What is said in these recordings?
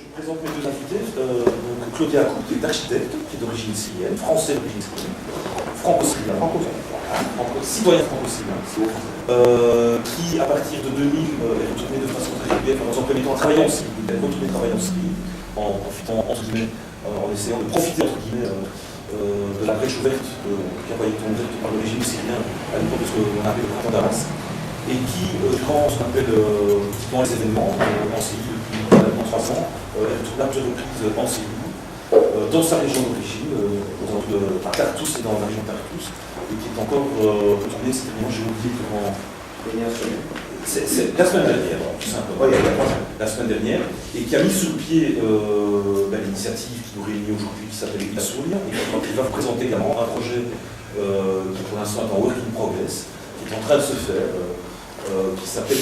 Je présente mes deux invités. Donc Claudia Coupe, qui est architecte, qui est d'origine syrienne, français d'origine syrienne, franco-syrien, citoyen franco-syrien, qui à partir de 2000 est retourné de façon très régulière, dans un premier temps en travaillant en Syrie, il est retourné travailler en Syrie, en profitant, entre guillemets, en essayant de profiter, entre guillemets, de la brèche ouverte qui a été ouverte par le régime syrien à l'époque de ce qu'on appelle le printemps d'Arras, et qui, durant ce qu'on appelle les événements en Syrie depuis pratiquement 3 ans, est retourné à plusieurs reprises en Syrie, dans sa région d'origine, à Tartous et dans la région de Tartous, et qui est encore retourné, certainement, j'ai oublié durant c'est la semaine dernière, tout simplement, la semaine dernière, et qui a mis sur pied l'initiative qui nous réunit aujourd'hui, qui s'appelle Ilasouria, et qui va vous présenter également un projet qui pour l'instant est en work in progress, qui est en train de se faire, qui s'appelle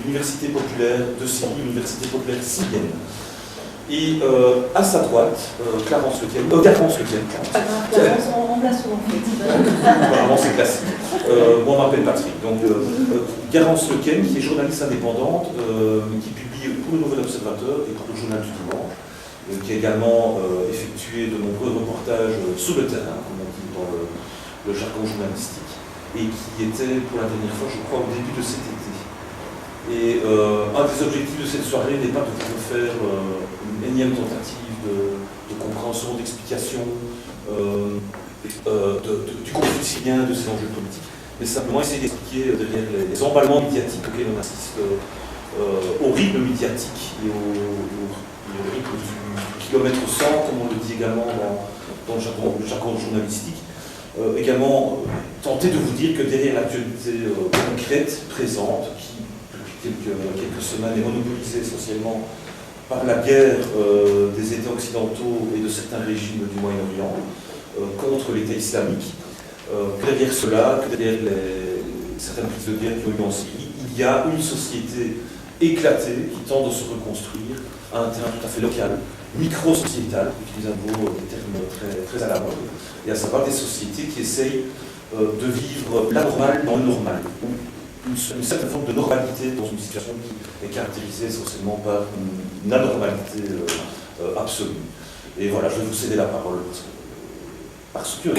l'Université populaire de Syrie, l'Université populaire syrienne. Et à sa droite, Garance Lequel, Garance en remplaçant en fait. Apparemment c'est classique. Moi on m'appelle Patrick. Donc Garance Lequel, qui est journaliste indépendante, qui publie pour le Nouvel Observateur et pour le Journal du Dimanche, qui a également effectué de nombreux reportages sur le terrain, comme on dit dans le jargon journalistique, et qui était pour la dernière fois, je crois, au début de cet été. Et un des objectifs de cette soirée n'est pas de vous faire une énième tentative de compréhension, d'explication du conflit syrien, de ses enjeux politiques, mais simplement essayer d'expliquer derrière les emballements médiatiques auxquels on assiste, au rythme médiatique et au rythme du kilomètre 100, comme on le dit également dans le jargon journalistique. Également tenter de vous dire que derrière l'actualité concrète, présente, qui quelques semaines est monopolisée essentiellement par la guerre des États occidentaux et de certains régimes du Moyen-Orient contre l'État islamique. Derrière cela, derrière certaines prises de guerre qui ont eu en Syrie, il y a une société éclatée qui tente de se reconstruire à un terrain tout à fait local, micro-sociétal, utilisant des termes très à la mode, et à savoir des sociétés qui essayent de vivre l'anormal dans le normal. Une certaine forme de normalité dans une situation qui est caractérisée essentiellement par une anormalité absolue. Et voilà, je vais vous céder la parole parce que